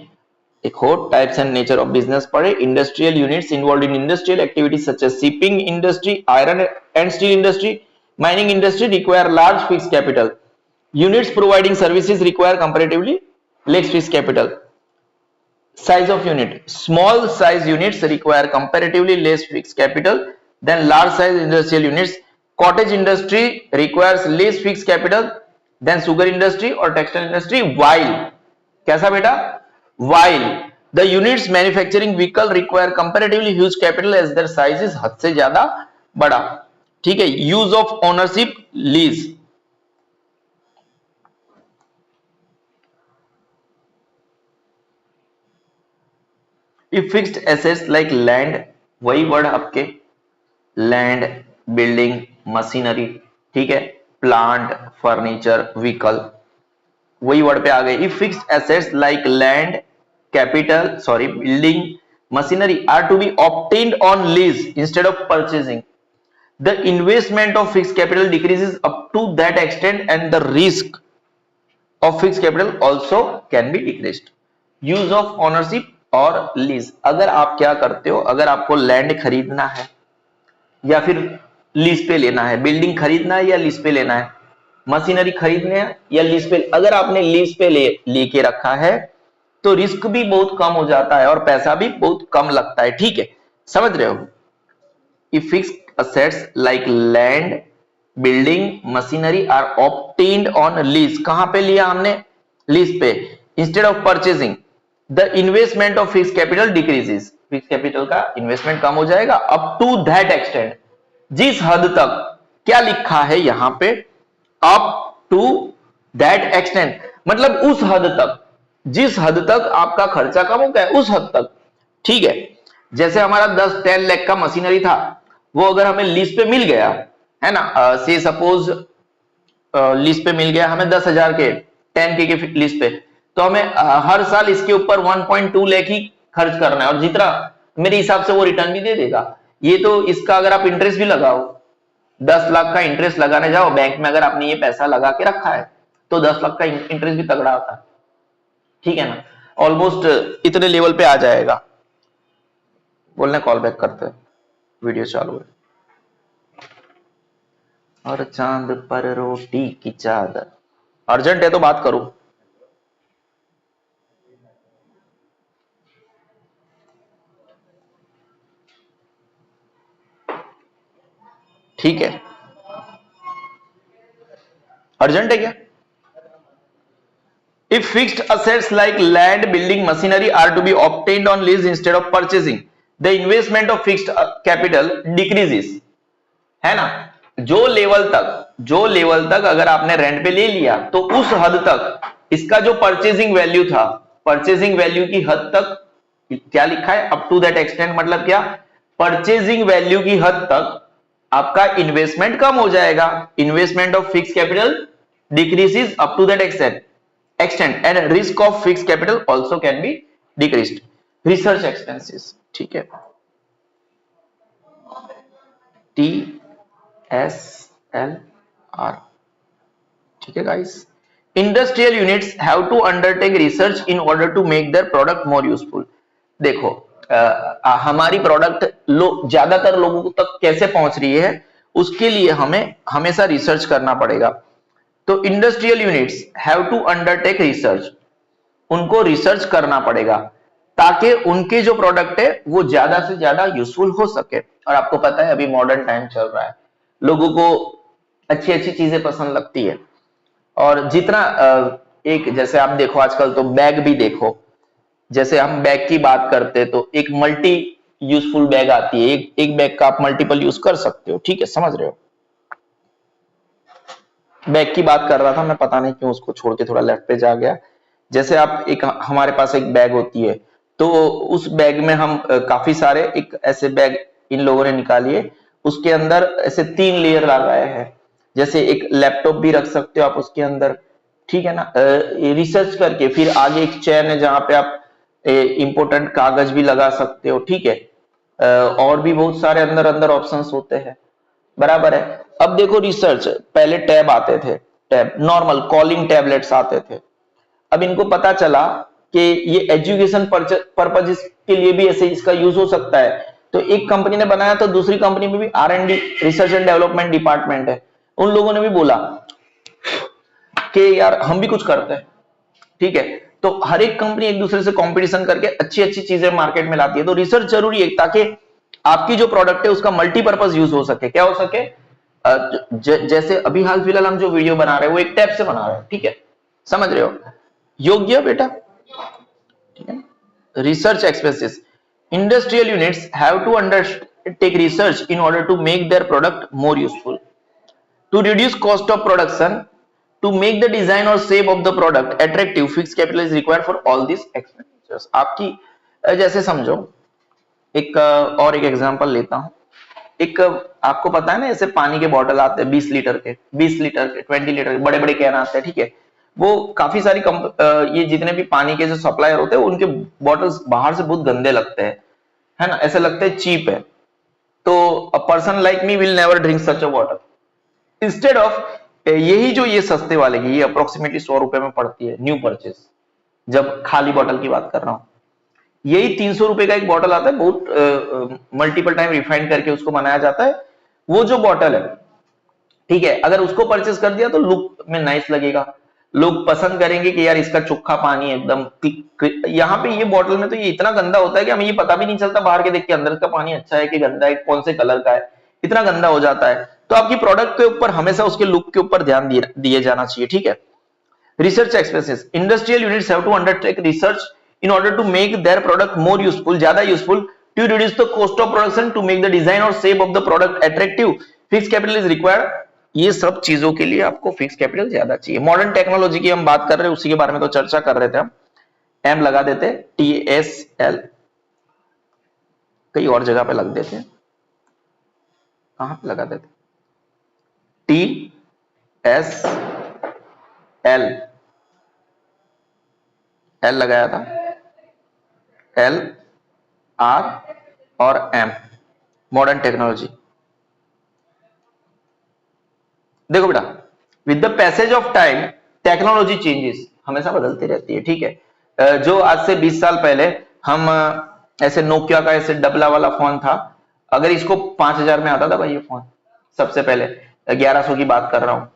देखो types and nature of business पढ़े। Industrial units involve in industrial activities such as shipping industry, iron and steel industry, mining industry require large fix capital. Units providing services require comparatively less fix capital. Size of unit, small size units require comparatively less fixed capital than large size industrial units। Cottage industry requires less fixed capital than sugar industry or textile industry। While, कैसा बेटा, while the units manufacturing vehicle require comparatively huge capital as their size is हद से ज्यादा बड़ा। ठीक है, use of ownership, lease। If fixed assets like land, वही word आपके, लैंड, बिल्डिंग, मशीनरी, ठीक है, प्लांट, फर्नीचर, व्हीकल, वही वर्ड पे आ गए। If fixed assets like land, capital, sorry, building, machinery are to be obtained on lease instead of purchasing, the investment of fixed capital decreases up to that extent and the risk of fixed capital also can be decreased. Use of ownership और lease, अगर आप क्या करते हो, अगर आपको land खरीदना है या फिर लीज पे लेना है, बिल्डिंग खरीदना है या लीज पे लेना है, मशीनरी खरीदने है या लीज पे, अगर आपने लीज पे लेके रखा है तो रिस्क भी बहुत कम हो जाता है और पैसा भी बहुत कम लगता है। ठीक है, समझ रहे हो। If fixed assets like land, building, machinery are obtained on lease, कहां पे लिया हमने, लीज पे, instead of purchasing, the investment of fixed capital decreases, fixed capital का इन्वेस्टमेंट कम हो जाएगा अप टू दैट एक्सटेंट, जिस हद तक, क्या लिखा है यहां पे, अप टू दैट एक्सटेंट, मतलब उस हद तक, जिस हद तक आपका खर्चा कम हो गया उस हद तक। ठीक है, जैसे हमारा 10 लाख का मशीनरी था, वो अगर हमें लीज पे मिल गया, है ना, से सपोज लीज पे मिल गया हमें 10,000 के, 10K के लीज पे, तो हमें हर साल इसके ऊपर 1.2 लाख ही खर्च करना है, और जितना मेरे हिसाब से वो रिटर्न भी दे देगा। ये तो इसका अगर आप इंटरेस्ट भी लगाओ, 10 लाख का इंटरेस्ट लगाने जाओ बैंक में, अगर आपने ये पैसा लगा के रखा है तो 10 लाख का इंटरेस्ट भी तगड़ा आता है। ठीक है ना। ऑलमोस्ट इतने लेवल पे आ जाएगा। बोलने कॉल बैक करते हैं, वीडियो चालू है। और चांद पर रोटी की चादर, अर्जेंट है तो बात करूं। ठीक है, अर्जेंट है क्या? If fixed assets like land, building, machinery are to be obtained on lease instead of purchasing, the investment of fixed capital decreases, है ना? जो लेवल तक अगर आपने रेंट पे ले लिया तो उस हद तक इसका जो परचेजिंग वैल्यू था, परचेजिंग वैल्यू की हद तक, क्या लिखा है, अप टू दैट एक्सटेंट, मतलब क्या, परचेजिंग वैल्यू की हद तक आपका इन्वेस्टमेंट कम हो जाएगा। Investment of fix capital decreases up to that extent and risk of fixed capital also can be decreased. Research expenses, ठीक है, TSLR, ठीक है guys. Industrial units have to undertake research in order to make their product more useful. देखो हमारी product ज्यादातर लोगों तक कैसे पहुंच रही है, उसके लिए हमें हमेशा रिसर्च करना पड़ेगा। तो industrial units have to undertake research, उनको रिसर्च करना पड़ेगा ताकि उनके जो प्रोडक्ट है वो ज्यादा से ज्यादा यूजफुल हो सके। और आपको पता है अभी मॉडर्न टाइम चल रहा है, लोगों को अच्छी अच्छी चीजें पसंद लगती है। और जितना एक जैसे आप देखो आजकल तो बैग भी देखो, जैसे हम बैग की बात करते हैं तो एक मल्टी यूजफुल बैग आती है, एक बैग का आप मल्टीपल यूज कर सकते हो, ठीक है, समझ रहे हो। बैग की बात कर रहा था मैं, पता नहीं क्यों उसको छोड़ के थोड़ा लेफ्ट पे जा गया। जैसे आप एक हमारे पास एक बैग होती है तो उस बैग में हम काफी सारे एक ऐसे बैग इन लोगों ने निकालिए, उसके अंदर ऐसे 3 लेयर लगाए हैं। जैसे एक लैपटॉप भी रख सकते हो आप उसके अंदर, ठीक है ना, रिसर्च करके। फिर आगे एक चेन है जहां पे आप इंपोर्टेंट कागज भी लगा सकते हो, ठीक है। और भी बहुत सारे अंदर अंदर ऑप्शंस होते हैं, बराबर है। अब देखो रिसर्च, पहले टैब आते थे, टैब नॉर्मल कॉलिंग टैबलेट्स आते थे। अब इनको पता चला कि ये एजुकेशन पर्पज के लिए भी ऐसे इसका यूज हो सकता है, तो एक कंपनी ने बनाया, तो दूसरी कंपनी में भी R&D, research and development department है, उन लोगों ने भी बोला कि यार हम भी कुछ करते हैं, ठीक है। तो हर एक कंपनी एक दूसरे से कंपटीशन करके अच्छी अच्छी चीजें मार्केट में लाती है। तो रिसर्च जरूरी है ताकि आपकी जो प्रोडक्ट है उसका मल्टीपर्पज यूज हो सके। क्या हो सके, जैसे अभी हाल फिलहाल हम जो वीडियो बना रहे हैं वो एक टैब से बना रहे हैं, ठीक है, समझ रहे हो, योग्य बेटा, ठीक है। Research expenses, industrial units have to undertake research in order to make their product more useful, to reduce cost of production, to make the design or shape of the product attractive, fixed capital is required for all these expenditures। आपकी जैसे समझो एक और एक example लेता हूं, एक आपको पता है ना ऐसे पानी के बॉटल आते हैं 20 लीटर के, 20 लीटर के, 20 लीटर के बड़े बड़े कैन आते हैं, ठीक है। वो काफी सारी ये जितने भी पानी के जो सप्लायर होते हैं उनके बॉटल्स बाहर से बहुत गंदे लगते हैं, है ना, ऐसे लगते हैं चीप है। तो a person like me will never drink such a water. Instead of यही जो ये सस्ते वाले की, ये अप्रोक्सीमेटली 100 रुपए में पड़ती है न्यू परचेज, जब खाली बॉटल की बात कर रहा हूं। यही 300 रुपए का एक बॉटल आता है, बहुत मल्टीपल टाइम रिफाइन करके उसको बनाया जाता है। वो जो बॉटल है, ठीक है, अगर उसको परचेज कर दिया तो लुक में नाइस लगेगा, लोग पसंद करेंगे कि यार इसका चोखा पानी एकदम। यहाँ पे ये बॉटल में तो ये इतना गंदा होता है कि हमें ये पता भी नहीं चलता बाहर के देख के अंदर का पानी अच्छा है कि गंदा है, कौन से कलर का है, इतना गंदा हो जाता है। तो आपकी प्रोडक्ट के ऊपर हमेशा उसके लुक के ऊपर ध्यान दिए जाना चाहिए, ठीक है। Research expenses, industrial units have to undertake research in order to make their product more useful, ज्यादा useful, to reduce the cost of production, to make the design और shape of the product attractive, fix capital is required. ये सब चीजों के लिए आपको fix capital ज्यादा चाहिए। मॉडर्न टेक्नोलॉजी की हम बात कर रहे हैं, उसी के बारे में तो चर्चा कर रहे थे हम। एम लगा देते, TSL, कई और जगह पे लग देते, कहां पे लगा देते, TSL, एल लगाया था, LR और M, मॉडर्न टेक्नोलॉजी। देखो बेटा, with the passage of time technology changes, हमेशा बदलती रहती है, ठीक है। जो आज से 20 साल पहले हम ऐसे नोकिया का ऐसे डबला वाला फोन था, अगर इसको 5,000 में आता था भाई ये फोन, सबसे पहले 1100 की बात कर रहा हूँ,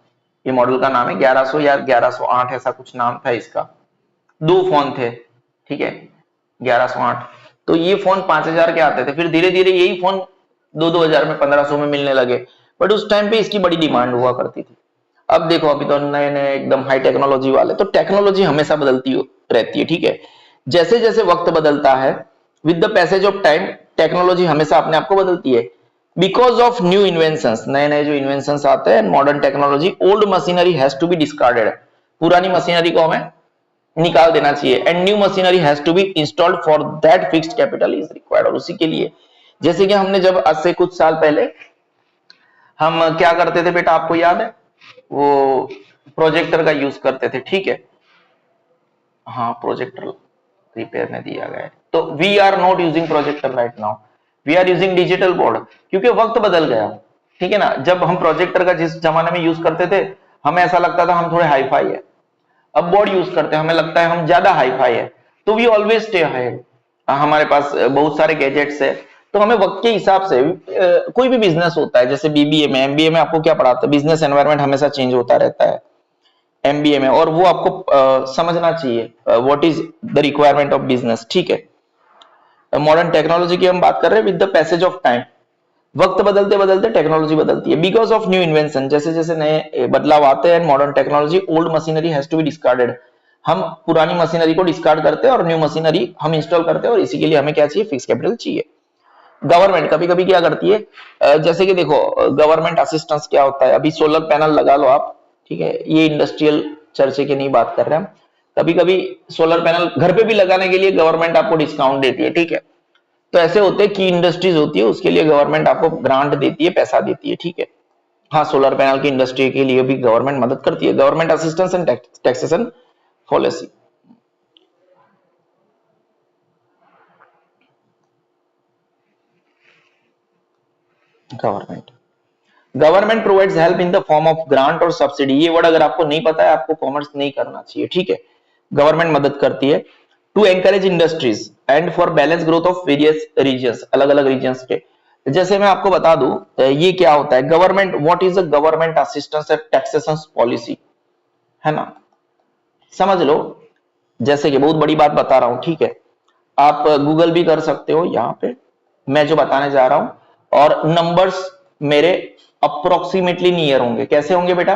ये मॉडल का नाम है 1100 या 1108 ऐसा कुछ नाम था इसका, दो फोन थे, ठीक है 1108। तो ये फोन 5,000 के आते थे, फिर धीरे धीरे यही फोन 2,000 में 1,500 में मिलने लगे, बट उस टाइम पे इसकी बड़ी डिमांड हुआ करती थी। अब देखो अभी तो नए नए एकदम हाई टेक्नोलॉजी वाले, तो टेक्नोलॉजी हमेशा बदलती रहती है, ठीक है। जैसे जैसे वक्त बदलता है, with the passage of time technology हमेशा अपने आप को बदलती है, बिकॉज ऑफ न्यू इन्वेंशंस, नए नए जो इन्वेंशंस आते हैं, modern technology, old machinery has to be discarded, पुरानी मशीनरी को हमें निकाल देना चाहिए, and new machinery has to be installed, for that fixed capital is required. और उसी के लिए जैसे कि हमने जब आज से कुछ साल पहले हम क्या करते थे बेटा, आपको याद है, वो प्रोजेक्टर का यूज करते थे, ठीक है, हाँ प्रोजेक्टर रिपेयर में दिया गया है, तो we are not using projector right now, we are using digital board, क्योंकि वक्त बदल गया, ठीक है ना। जब हम प्रोजेक्टर का जिस जमाने में यूज करते थे, हमें ऐसा लगता था हम थोड़े हाई फाई है, अब बोर्ड यूज करते हैं हमें लगता है हम ज्यादा हाई फाई है, तो वी ऑलवेज स्टे अहेड, हमारे पास बहुत सारे गैजेट्स है, तो हमें वक्त के हिसाब से कोई भी बिजनेस होता है, जैसे बीबीए में, एमबीए में आपको क्या पढ़ाते हैं, बिजनेस एनवायरनमेंट हमेशा चेंज होता रहता है एमबीए में, और वो आपको समझना चाहिए what is the requirement of business, ठीक है। मॉडर्न टेक्नोलॉजी की हम बात कर रहे हैं, with the passage of time, वक्त बदलते बदलते टेक्नोलॉजी बदलती है, बिकॉज ऑफ न्यू इन्वेंशन, जैसे जैसे नए बदलाव आते हैं, modern technology, old machinery has to be discarded, हम पुरानी मशीनरी को डिस्कार्ड करते हैं और न्यू मशीनरी हम इंस्टॉल करते हैं, और इसी के लिए हमें क्या चाहिए, फिक्स कैपिटल चाहिए। गवर्नमेंट कभी कभी क्या करती है, जैसे कि देखो गवर्नमेंट असिस्टेंस क्या होता है, अभी सोलर पैनल लगा लो आप, ठीक है, ये इंडस्ट्रियल चर्चे की नहीं बात कर रहे हैं हम, कभी कभी सोलर पैनल घर पे भी लगाने के लिए गवर्नमेंट आपको डिस्काउंट देती है, ठीक है। तो ऐसे होते हैं कि इंडस्ट्रीज होती है, उसके लिए गवर्नमेंट आपको ग्रांट देती है, पैसा देती है, ठीक है। हाँ, सोलर पैनल की इंडस्ट्री के लिए भी गवर्नमेंट मदद करती है, government assistance and taxation policy. Government provides help in the form of grant और सब्सिडी, ये वर्ड अगर आपको नहीं पता है, आपको कॉमर्स नहीं करना चाहिए, ठीक है। गवर्नमेंट मदद करती है to encourage industries and for balance growth of various regions, अलग अलग रीजन्स के। जैसे मैं आपको बता दूं ये क्या होता है government, what is a government assistance and taxation policy, है ना, समझ लो। जैसे कि बहुत बड़ी बात बता रहा हूं, ठीक है, आप गूगल भी कर सकते हो यहाँ पे, मैं जो बताने जा रहा हूं, और नंबर्स मेरे अप्रोक्सीमेटली नियर होंगे, कैसे होंगे बेटा,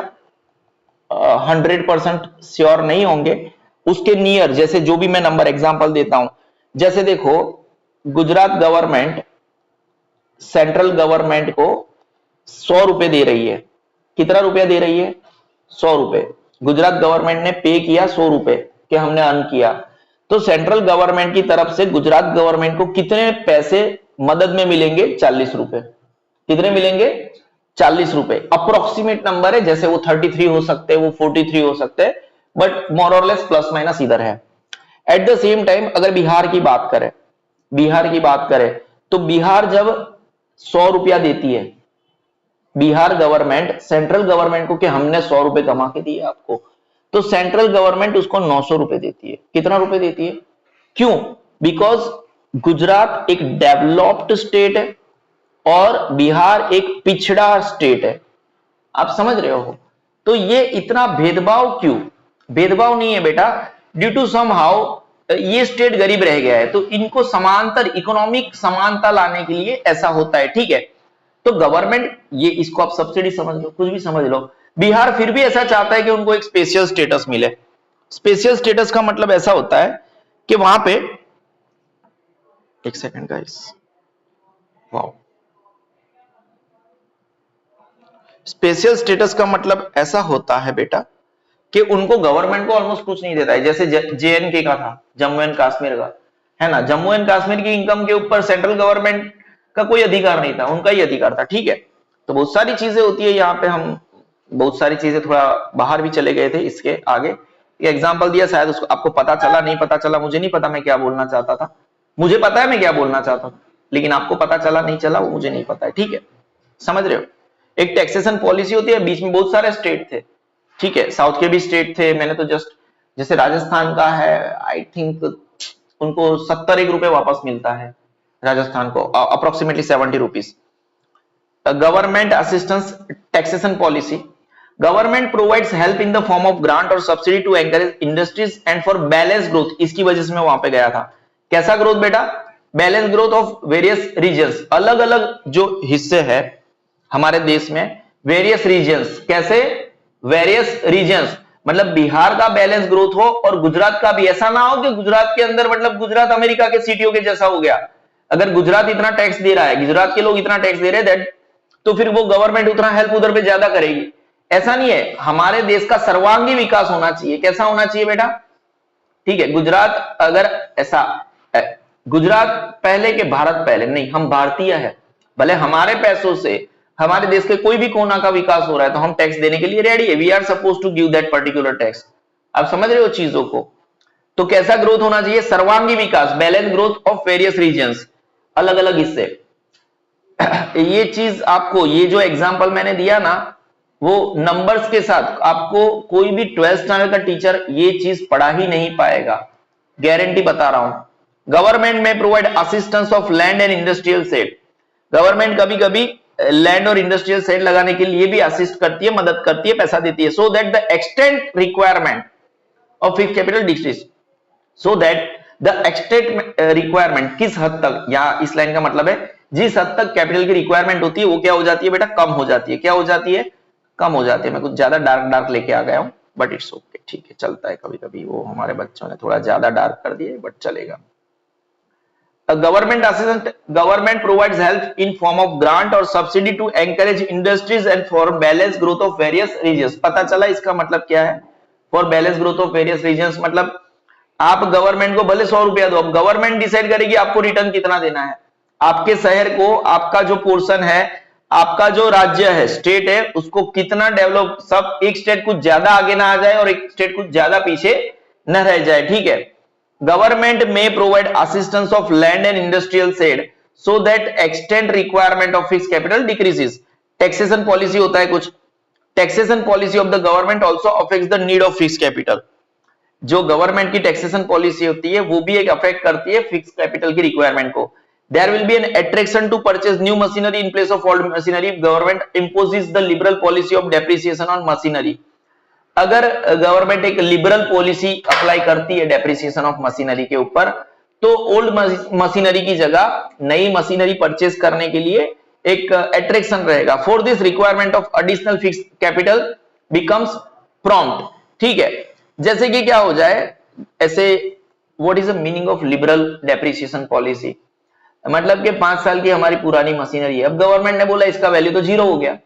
100% श्योर नहीं होंगे, उसके नियर, जैसे जो भी मैं नंबर एग्जांपल देता हूं, जैसे देखो गुजरात गवर्नमेंट सेंट्रल गवर्नमेंट को 100 रुपए दे रही है, कितना रुपया दे रही है, 100 रुपए, गुजरात गवर्नमेंट ने पे किया 100 रुपए कि हमने अर्न किया, तो सेंट्रल गवर्नमेंट की तरफ से गुजरात गवर्नमेंट को कितने पैसे मदद में मिलेंगे, 40 रुपए, कितने मिलेंगे, 40 रुपए, अप्रोक्सीमेट नंबर है, जैसे वो 33 हो सकते हैं, वो 43 हो सकते हैं, बट मोर और लेस प्लस माइनस इधर है। एट द सेम टाइम अगर बिहार की बात करें, बिहार की बात करें, तो बिहार जब 100 रुपया देती है, बिहार गवर्नमेंट सेंट्रल गवर्नमेंट को कि हमने 100 रुपए कमा के दिए आपको, तो सेंट्रल गवर्नमेंट उसको 900 रुपए देती है, कितना रुपए देती है, क्यों, बिकॉज गुजरात एक डेवलप्ड स्टेट है और बिहार एक पिछड़ा स्टेट है, आप समझ रहे हो। तो ये इतना भेदभाव क्यों, भेदभाव नहीं है बेटा, ड्यू टू सम हाउ ये स्टेट गरीब रह गया है, तो इनको समांतर इकोनॉमिक समानता लाने के लिए ऐसा होता है, ठीक है। तो गवर्नमेंट, ये इसको आप सब्सिडी समझ लो, कुछ भी समझ लो, बिहार फिर भी ऐसा चाहता है कि उनको एक स्पेशल स्टेटस मिले। स्पेशल स्टेटस का मतलब ऐसा होता है कि वहां पे, एक second guys, wow, special status का मतलब ऐसा होता है बेटा कि उनको गवर्नमेंट को ऑलमोस्ट कुछ नहीं देता है, जैसे जेएनके का था, जम्मू एंड कश्मीर का, है ना, जम्मू एंड कश्मीर की इनकम के ऊपर सेंट्रल गवर्नमेंट का कोई अधिकार नहीं था, उनका ही अधिकार था, ठीक है। तो बहुत सारी चीजें होती है यहाँ पे, हम बहुत सारी चीजें थोड़ा बाहर भी चले गए थे इसके आगे, ये एग्जांपल दिया, शायद उसको आपको पता चला, नहीं पता चला, मुझे नहीं पता मैं क्या बोलना चाहता था, मुझे पता है मैं क्या बोलना चाहता था, लेकिन आपको पता चला नहीं चला वो मुझे नहीं पता है, ठीक है, समझ रहे हो। एक टैक्सेशन पॉलिसी होती है, बीच में बहुत सारे स्टेट थे, ठीक है, साउथ के भी स्टेट थे, मैंने तो जस्ट जैसे राजस्थान का है, आई थिंक उनको 71 रुपए वापस मिलता है, राजस्थान को approximately 70 rupees. Government assistance taxation policy, government provides help in the form of grant और subsidy to encourage industries and for balance growth. इसकी वजह से मैं वहां पे गया था। कैसा ग्रोथ बेटा? Balance growth of various regions, अलग अलग जो हिस्से हैं हमारे देश में, वेरियस रीजन्स। कैसे? वेरियस रीजन्स मतलब बिहार का बैलेंस ग्रोथ हो और गुजरात का भी। ऐसा ना हो कि गुजरात के अंदर मतलब गुजरात अमेरिका के सीटीओ के जैसा हो गया। अगर गुजरात इतना टैक्स दे रहा है, गुजरात के लोग इतना टैक्स दे रहे हैं, तो फिर वो गवर्नमेंट उतना हेल्प उधर पे ज्यादा करेगी। ऐसा नहीं है, हमारे देश का सर्वांगी विकास होना चाहिए। कैसा होना चाहिए बेटा? ठीक है, गुजरात अगर ऐसा, गुजरात पहले के भारत पहले नहीं, हम भारतीय है, भले हमारे पैसों से हमारे देश के कोई भी कोना का विकास हो रहा है तो हम टैक्स देने के लिए रेडी है। We are suppose to give that particular tax. आप समझ रहे हो चीजों को? तो कैसा ग्रोथ होना चाहिए? सर्वांगी विकास, balance growth of various regions, अलग अलग हिस्से। ये चीज आपको, ये जो एग्जांपल मैंने दिया ना, वो नंबर्स के साथ आपको कोई भी 12th स्टैंडर्ड का टीचर ये चीज पढ़ा ही नहीं पाएगा, गारंटी बता रहा हूं। गवर्नमेंट में provide assistance of land and industrial set, government कभी कभी लैंड और इंडस्ट्रियल सेट लगाने के लिए भी असिस्ट करती है, मदद करती है, पैसा देती है। So that the extent requirement of fixed capital decrease, so that the extent requirement, किस हद तक, या इस लाइन का मतलब है जिस हद तक कैपिटल की रिक्वायरमेंट होती है वो क्या हो जाती है बेटा? कम हो जाती है। क्या हो जाती है? कम हो जाती है। मैं कुछ ज्यादा डार्क लेके आ गया हूं, बट इट्स ओके, ठीक है, चलता है। कभी कभी वो हमारे बच्चों ने थोड़ा ज्यादा डार्क कर दिए, बट चलेगा। Government assistance, government provides help in form of grant or subsidy to encourage industries and for balance growth of various regions। पता चला इसका मतलब क्या है? For balance growth of various regions मतलब आप गवर्नमेंट को भले 100 रुपया दो, अब गवर्नमेंट डिसाइड करेगी आपको रिटर्न कितना देना है। आपके शहर को, आपका जो पोर्शन है, आपका जो राज्य है, स्टेट है, उसको कितना डेवलप, सब एक स्टेट कुछ ज्यादा आगे ना आ जाए और एक स्टेट कुछ ज्यादा पीछे न रह जाए, ठीक है। Government may provide assistance of land and industrial said so that extent requirement of fixed capital decreases। Taxation policy होता है कुछ, taxation policy of the government also affects the need of fixed capital। जो government की taxation policy होती है वो भी एक अफेक्ट करती है फिक्स कैपिटल की रिक्वायरमेंट को। There will be an attraction to purchase new machinery in place of old machinery if government imposes the liberal policy of depreciation on machinery। अगर गवर्नमेंट एक लिबरल पॉलिसी अप्लाई करती है depreciation of machinery के ऊपर, तो old machinery की जगह नई मशीनरी परचेज करने के लिए एक अट्रैक्शन रहेगा। For this requirement of additional fixed capital becomes prompt. ठीक है, जैसे कि क्या हो जाए ऐसे, what is the meaning of liberal depreciation policy? मतलब कि 5 साल की हमारी पुरानी मशीनरी है, अब गवर्नमेंट ने बोला इसका वैल्यू तो 0 हो गया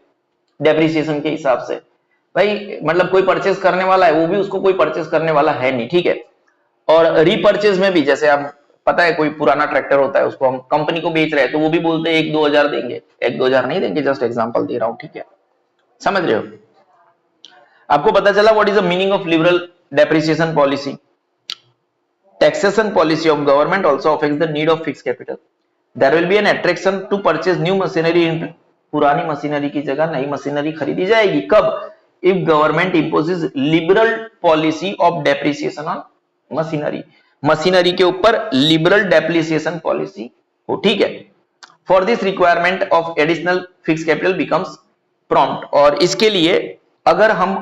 डेप्रिसिएशन के हिसाब से। भाई मतलब कोई परचेस करने वाला है, वो भी उसको कोई परचेस करने वाला है नहीं, ठीक है। और रीपर्चेज में भी, जैसे आप पता है कोई पुराना ट्रैक्टर होता है उसको हम कंपनी को बेच रहे हैं, तो वो भी बोलते हैं 1-2 हजार देंगे, 1-2 हजार नहीं देंगे, जस्ट एग्जांपल दे रहा हूं, ठीक है, समझ रहे हो? आपको पता चला what is the meaning of liberal depreciation policy? Taxation policy of government also affects the need of fixed capital. There will be an attraction to purchase new machinery in, पुरानी मशीनरी की जगह नई मशीनरी खरीदी जाएगी। कब? If government imposes liberal policy of depreciation on machinery, machinery के ऊपर liberal depreciation policy हो, ठीक है। For this requirement of additional fixed capital becomes prompt। और इसके लिए अगर हम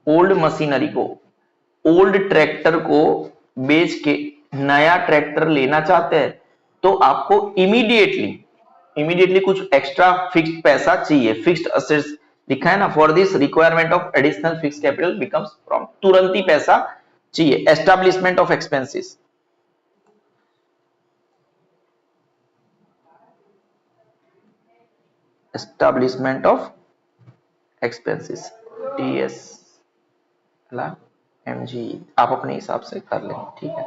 ओल्ड मशीनरी को, ओल्ड ट्रैक्टर को बेच के नया ट्रैक्टर लेना चाहते हैं, तो आपको इमीडिएटली कुछ एक्स्ट्रा फिक्स्ड पैसा चाहिए, फिक्स्ड असेट्स लिखा है ना। For this requirement of additional fixed capital becomes prompt, तुरंत ही पैसा चाहिए। Establishment of expenses, establishment of expenses, TS MG, आप अपने हिसाब से कर लें, ठीक है,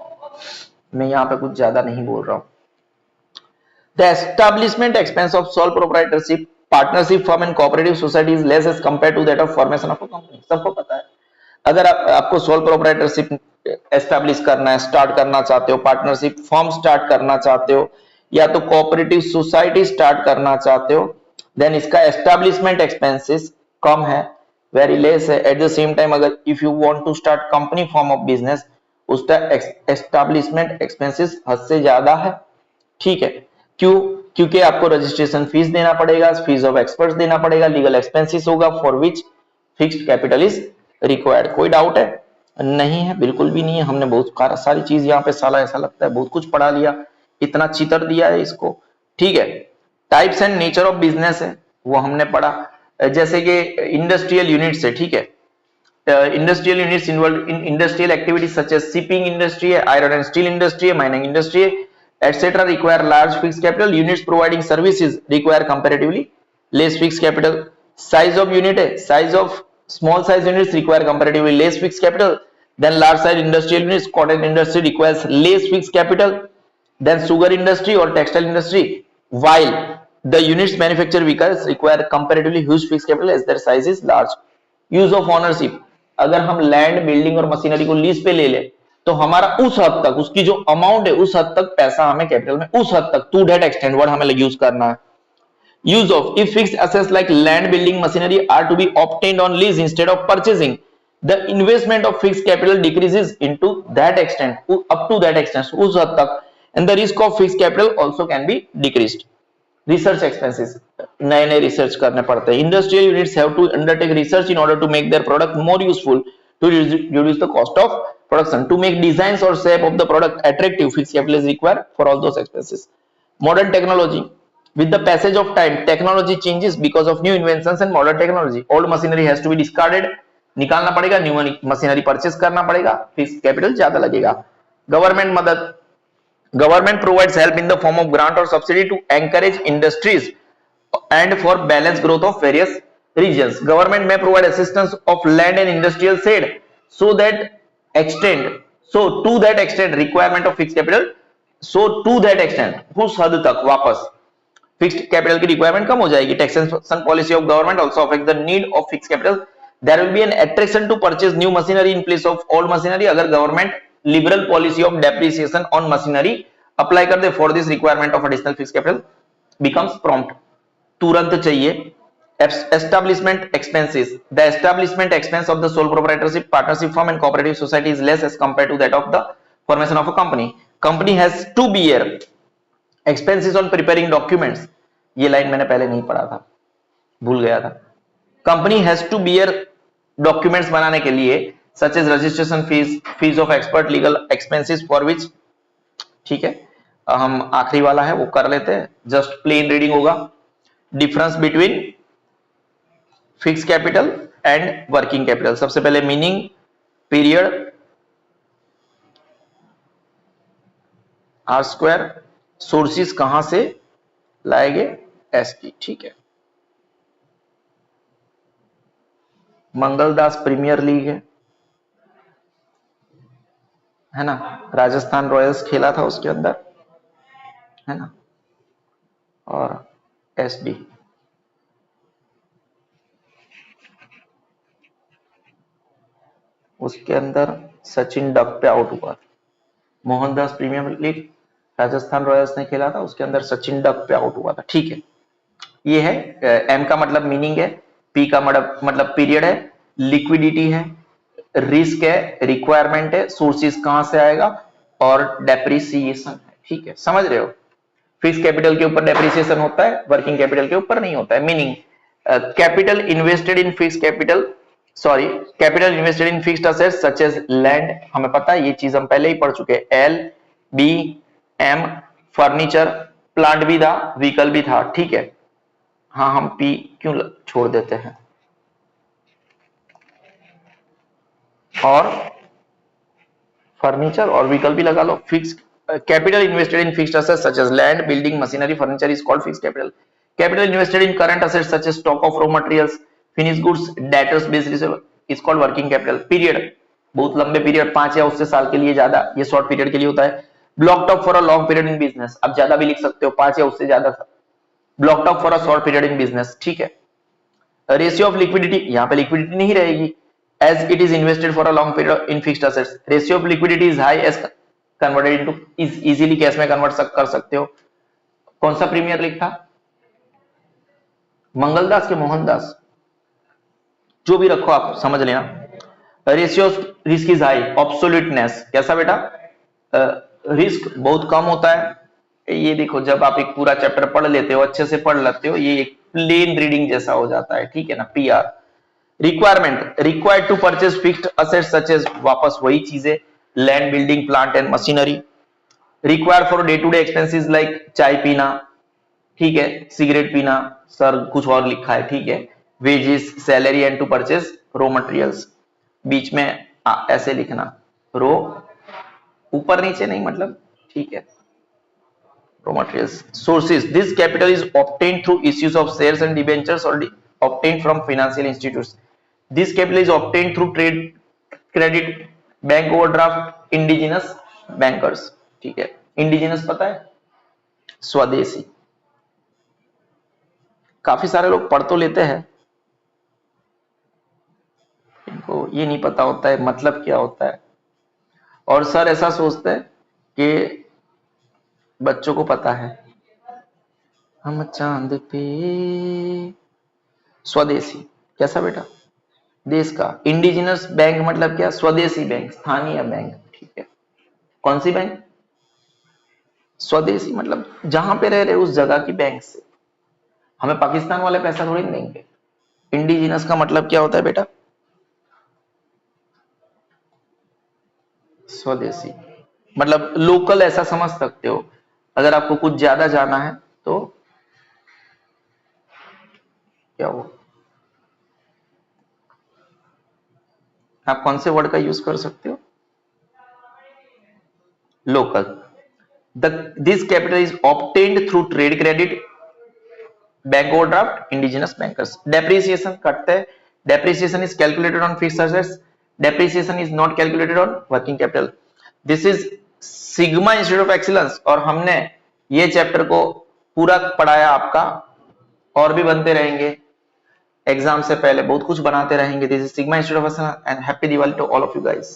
मैं यहां पे कुछ ज्यादा नहीं बोल रहा हूं। The establishment expense of sole proprietorship, partnership firm and cooperative society is less as compare to that of formation of a company. सबको पता है, अगर आपको सोल प्रोप्राइटरशिप एस्टैब्लिश करना है, स्टार्ट करना चाहते हो, पार्टनरशिप फर्म स्टार्ट करना चाहते हो, या तो कोऑपरेटिव सोसाइटी स्टार्ट करना चाहते हो, देन इसका एस्टैब्लिशमेंट एक्सपेंसेस कम है, वेरी लेस है। एट द सेम टाइम अगर if you want to start company form of business, उसका एस्टैब्लिशमेंट एक्सपेंसेस हद से ज्यादा है, ठीक है। क्यों? क्योंकि आपको रजिस्ट्रेशन फीस देना पड़ेगा, फीस ऑफ एक्सपर्ट्स देना पड़ेगा, लीगल एक्सपेंसेस होगा, for which fixed capital is required. कोई डाउट है? नहीं है, बिल्कुल भी नहीं है। हमने बहुत सारी चीज यहाँ पे साला ऐसा लगता है बहुत कुछ पढ़ा लिया, इतना चितर दिया है इसको, ठीक है। Types and nature of business है वो हमने पढ़ा, जैसे कि इंडस्ट्रियल यूनिट्स है, ठीक है। Industrial units involve in industrial activities such as shipping industry है, आयरन एंड स्टील इंडस्ट्री है, माइनिंग इंडस्ट्री है, etc. require large fixed capital. Units providing services require comparatively less fixed capital. Size of unit है, size of small size units require comparatively less fixed capital. Then large size industrial units, cotton industry requires less fixed capital than sugar industry or textile industry, while the units manufactured vehicles require comparatively huge fixed capital as their size is large. Use of ownership, अगर हम land building और machinery को lease पे ले ले तो हमारा उस हद तक, उसकी जो अमाउंट है उस हद तक पैसा हमें कैपिटल में, उस हद तक, टू दैट एक्सटेंड वर्ड हमें यूज करना है। Use of, if fixed assets like land building machinery are to be obtained on lease instead of purchasing, the investment of fixed capital decreases into that extent, up to that extent, उस हद तक, and the risk of fixed capital also can be decreased. Research expenses, नए नए research करने पड़ते हैं। Industrial units have to undertake research in order to make their product more useful, to reduce the cost of production, to make designs or shape of the product attractive, fixed capital is required for all those expenses. Modern technology, with the passage of time technology changes because of new inventions and modern technology, old machinery has to be discarded, निकालना पड़ेगा, new machinery purchase करना पड़ेगा, fixed capital ज्यादा लगेगा। Government मदद, government provides help in the form of grant or subsidy to encourage industries and for balanced growth of various regions. Government may provide assistance of land and industrial shade so that to that extent requirement of fixed capital, so to that extent उस हद तक वापस fixed capital की requirement कम हो जाएगी। Taxation policy of government also affect the need of fixed capital, there will be an attraction to purchase new machinery in place of old machinery, अगर government liberal policy of depreciation on machinery apply कर दे, for this requirement of additional fixed capital becomes prompt, तुरंत चाहिए। Establishment expenses, the establishment expense of the sole proprietorship, partnership firm and cooperative society is less as compared to that of the formation of a company. Company has to bear expenses on preparing documents, ये line मैंने पहले नहीं पढ़ा था, भूल गया था। Company has to bear documents बनाने के लिए such as registration fees, fees of expert, legal expenses for which, ठीक है, हम आखिरी वाला है वो कर लेते हैं, जस्ट प्लेन रीडिंग होगा। Difference between fix capital and working capital, सबसे पहले meaning, period, R square, sources कहां से लाएंगे, एसपी, ठीक है। मंगलदास प्रीमियर लीग है ना, राजस्थान रॉयल्स खेला था उसके अंदर, है ना, और एसबी, उसके अंदर सचिन डक पे आउट हुआ था। Mohandas premier league Rajasthan Royals ने खेला था, उसके अंदर सचिन डक पे आउट हुआ था, ठीक है। ये है, एम का मतलब मीनिंग है, पी का मतलब पीरियड है, लिक्विडिटी है, रिस्क है, रिक्वायरमेंट है, सोर्सेस कहां से आएगा, और डेप्रिसिएशन है, ठीक है, समझ रहे हो। फिक्स कैपिटल के ऊपर डेप्रिसिएशन होता है, वर्किंग कैपिटल के ऊपर नहीं होता है। Meaning, capital invested in fix capital, sorry, capital invested in fixed assets such as land, हमें पता है ये चीज हम पहले ही पढ़ चुके हैं, L B M, furniture, plant भी था, व्हीकल भी था, ठीक है। हाँ, हम पी क्यों छोड़ देते हैं, और फर्नीचर और व्हीकल भी लगा लो। Fix capital invested in fixed assets such as land, building, machinery, furniture is called fixed capital. Capital invested in current assets such as stock of raw materials, finish goods, debtors base reserve is called working capital. Period, बहुत लंबे period, 5 या उससे साल के लिए ज्यादा, ये short period के लिए होता है। Blocked up for a long period in business, अब ज्यादा भी लिख सकते हो, 5 या उससे ज्यादा, blocked up for a short period in business, ठीक है। रेशियो ऑफ लिक्विडिटी, यहां पे लिक्विडिटी नहीं रहेगी, as it is invested for a long period in fixed assets, ratio of liquidity is high as converted into, is easily cash में convert कर सकते हो। कौन सा प्रीमियर लीग था, मंगलदास के मोहनदास, जो भी रखो आप समझ लेना। रेशियो रिस्क इज हाई, ऑब्सोल्यूटनेस, कैसा बेटा, रिस्क बहुत कम होता है। ये देखो जब आप एक पूरा चैप्टर पढ़ लेते हो, अच्छे से पढ़ लेते हो, ये एक प्लेन रीडिंग जैसा हो जाता है, ठीक है ना। PR requirement, required to purchase fixed assets such as, वापस वही चीजें, land, building, plant and machinery. Require for day to day expenses like चाय पीना, ठीक है, सिगरेट पीना, सर कुछ और लिखा है, ठीक है, wages, salary and to purchase raw materials. बीच में ऐसे लिखना, रो ऊपर नीचे नहीं, मतलब ठीक है, raw materials. Sources, this capital is obtained through issues of shares and debentures or obtained from financial institutes. This capital is obtained through trade credit, bank overdraft, indigenous bankers, ठीक है। indigenous पता है, स्वदेशी। काफी सारे लोग पढ़ तो लेते हैं, इनको ये नहीं पता होता है मतलब क्या होता है, और सर ऐसा सोचते हैं कि बच्चों को पता है, हम चांद पे। स्वदेशी कैसा बेटा, देश का। इंडिजिनस बैंक मतलब क्या, स्वदेशी बैंक, स्थानीय बैंक, ठीक है। कौन सी बैंक, स्वदेशी, मतलब जहां पे रह रहे उस जगह की बैंक से। हमें पाकिस्तान वाले पैसा थोड़ी नहीं देंगे। इंडिजिनस का मतलब क्या होता है बेटा, स्वदेशी, मतलब लोकल ऐसा समझ सकते हो। अगर आपको कुछ ज्यादा जाना है तो क्या हो, आप कौन से वर्ड का यूज कर सकते हो, local. This capital is obtained through trade credit, bank overdraft, indigenous bankers. Depreciation कटते हैं, depreciation is calculated on fixed assets, depreciation is not calculated on working capital. This is sigma institute of excellence, और हमने ये chapter को पूरा पढ़ाया आपका, और भी बनते रहेंगे, एग्जाम से पहले बहुत कुछ बनाते रहेंगे। This is sigma institute of excellence and happy Diwali to all of you guys.